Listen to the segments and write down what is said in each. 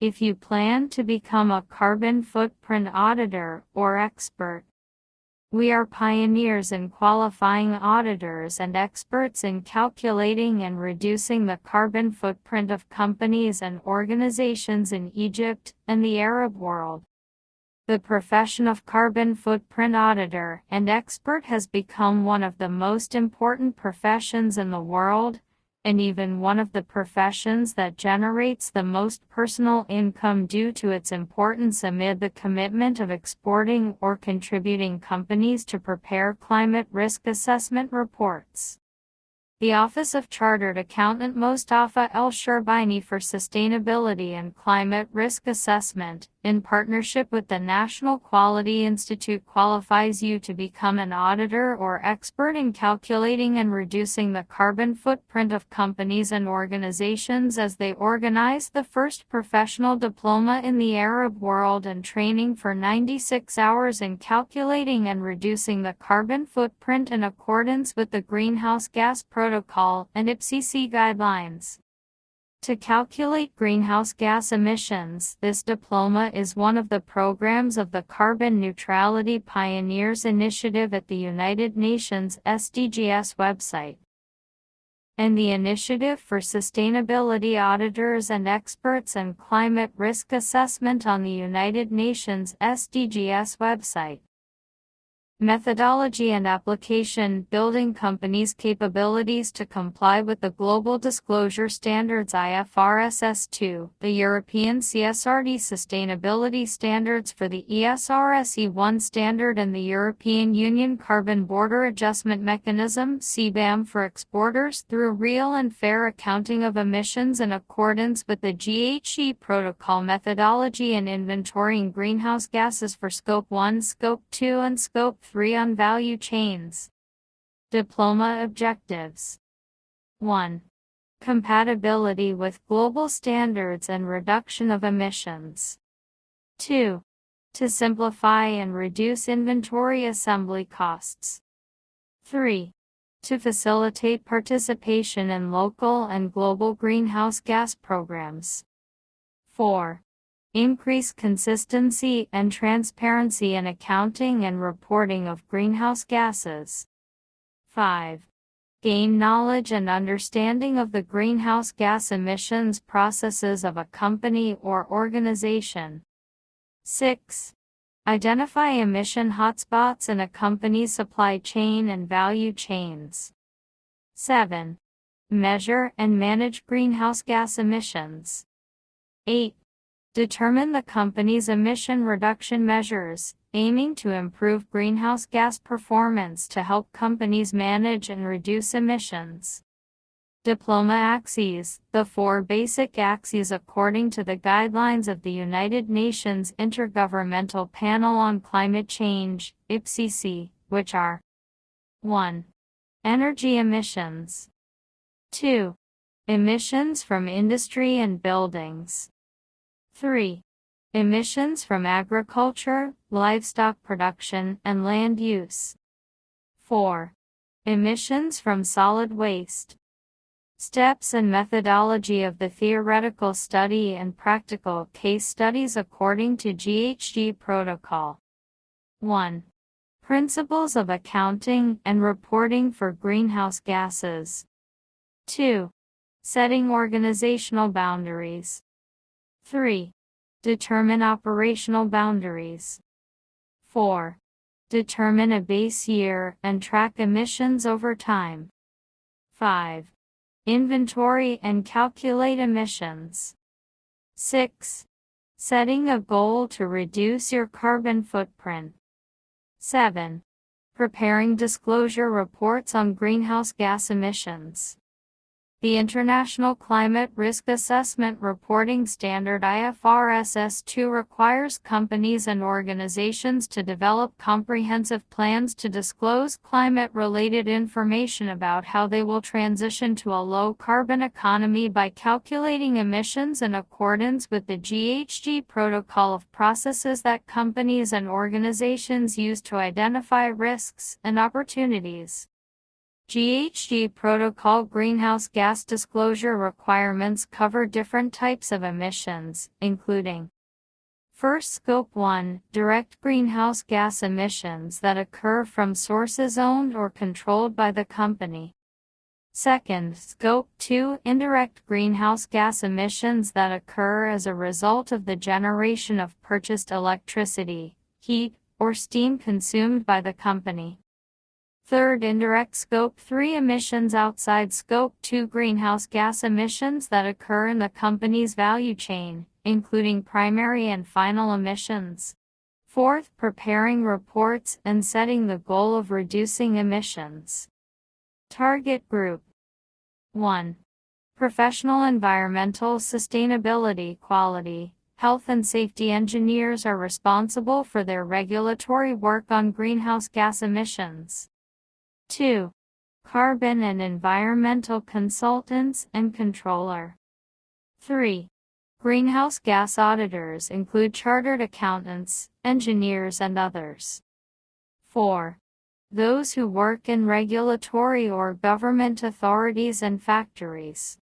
If you plan to become a carbon footprint auditor or expert, we are pioneers in qualifying auditors and experts in calculating and reducing the carbon footprint of companies and organizations in Egypt and the Arab world. The profession of carbon footprint auditor and expert has become one of the most important professions in the world, and even one of the professions that generates the most personal income due to its importance amid the commitment of exporting or contributing companies to prepare climate risk assessment reports. The Office of Chartered Accountant Mostafa El-Sherbaini for Sustainability and Climate Risk Assessment, in partnership with the National Quality Institute, qualifies you to become an auditor or expert in calculating and reducing the carbon footprint of companies and organizations as they organize the first professional diploma in the Arab world and training for 96 hours in calculating and reducing the carbon footprint in accordance with the greenhouse gas protocol and IPCC guidelines. To calculate greenhouse gas emissions, this diploma is one of the programs of the Carbon Neutrality Pioneers Initiative at the United Nations SDGs website, and the Initiative for Sustainability Auditors and Experts and Climate Risk Assessment on the United Nations SDGs website. Methodology and application: building companies' capabilities to comply with the Global Disclosure Standards IFRS S2, the European CSRD Sustainability Standards for the ESRS E1 standard, and the European Union Carbon Border Adjustment Mechanism (CBAM) for exporters through real and fair accounting of emissions in accordance with the GHG Protocol methodology, and inventorying greenhouse gases for Scope 1, Scope 2, and Scope 3 on value chains. Diploma objectives: 1. Compatibility with global standards and reduction of emissions. 2. To simplify and reduce inventory assembly costs. 3. To facilitate participation in local and global greenhouse gas programs. 4. Increase consistency and transparency in accounting and reporting of greenhouse gases. 5. Gain knowledge and understanding of the greenhouse gas emissions processes of a company or organization. 6. Identify emission hotspots in a company's supply chain and value chains. 7. Measure and manage greenhouse gas emissions. 8. Determine the company's emission reduction measures, aiming to improve greenhouse gas performance to help companies manage and reduce emissions. Diploma axes: the 4 basic axes according to the guidelines of the United Nations Intergovernmental Panel on Climate Change, IPCC, which are: 1. Energy emissions. 2. Emissions from industry and buildings. 3. Emissions from agriculture, livestock production, and land use. 4. Emissions from solid waste. Steps and methodology of the theoretical study and practical case studies according to GHG Protocol. 1. Principles of accounting and reporting for greenhouse gases. 2. Setting organizational boundaries. 3. Determine operational boundaries. 4. Determine a base year and track emissions over time. 5. Inventory and calculate emissions. 6. Setting a goal to reduce your carbon footprint. 7. Preparing disclosure reports on greenhouse gas emissions. The International Climate Risk Assessment Reporting Standard IFRS S2 requires companies and organizations to develop comprehensive plans to disclose climate-related information about how they will transition to a low-carbon economy by calculating emissions in accordance with the GHG Protocol of processes that companies and organizations use to identify risks and opportunities. GHG Protocol greenhouse gas disclosure requirements cover different types of emissions, including: first, Scope 1, direct greenhouse gas emissions that occur from sources owned or controlled by the company. Second, Scope 2, indirect greenhouse gas emissions that occur as a result of the generation of purchased electricity, heat, or steam consumed by the company. Third, indirect Scope 3 emissions outside Scope 2 greenhouse gas emissions that occur in the company's value chain, including primary and final emissions. Fourth, preparing reports and setting the goal of reducing emissions. Target group: 1. Professional environmental sustainability quality. Health and safety engineers are responsible for their regulatory work on greenhouse gas emissions. 2. Carbon and environmental consultants and controller. 3. Greenhouse gas auditors include chartered accountants, engineers, and others. 4. Those who work in regulatory or government authorities and factories.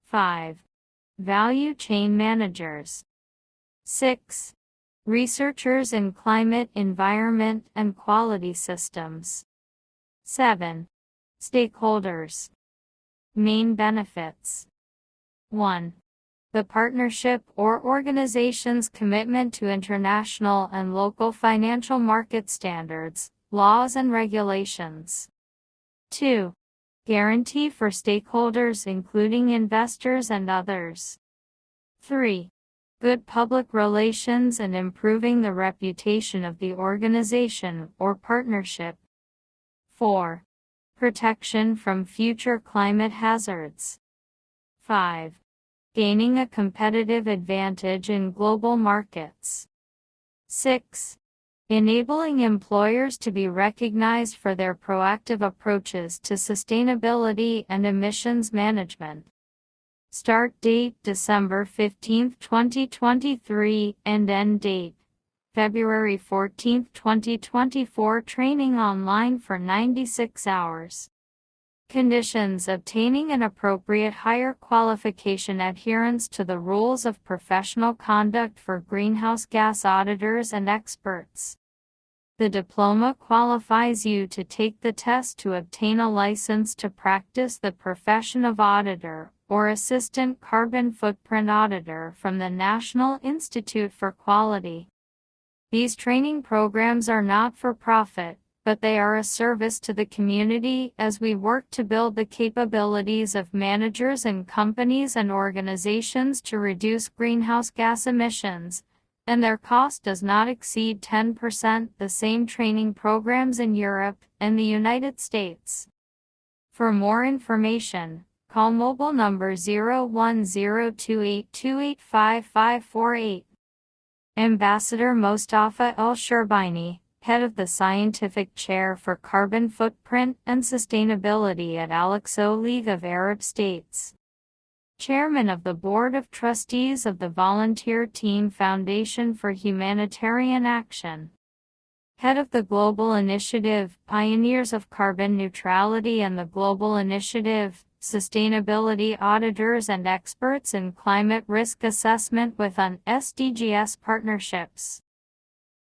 5. Value chain managers. 6. Researchers in climate, environment, and quality systems. 7. Stakeholders. Main benefits. 1. The partnership or organization's commitment to international and local financial market standards, laws, and regulations. 2. Guarantee for stakeholders including investors and others. 3. Good public relations and improving the reputation of the organization or partnership. 4. Protection from future climate hazards. 5. Gaining a competitive advantage in global markets. 6. Enabling employers to be recognized for their proactive approaches to sustainability and emissions management. Start date December 15, 2023 and end date February 14, 2024. Training online for 96 hours. Conditions: obtaining an appropriate higher qualification, adherence to the rules of professional conduct for greenhouse gas auditors and experts. The diploma qualifies you to take the test to obtain a license to practice the profession of auditor or assistant carbon footprint auditor from the National Institute for Quality. These training programs are not for profit, but they are a service to the community as we work to build the capabilities of managers and companies and organizations to reduce greenhouse gas emissions, and their cost does not exceed 10%. The same training programs in Europe and the United States. For more information, call mobile number 010282855548. Ambassador Mostafa El-Sherbaini, Head of the Scientific Chair for Carbon Footprint and Sustainability at Al-Aqsa League of Arab States. Chairman of the Board of Trustees of the Volunteer Team Foundation for Humanitarian Action. Head of the Global Initiative, Pioneers of Carbon Neutrality, and the Global Initiative, Sustainability Auditors and Experts in Climate Risk Assessment with SDGs Partnerships.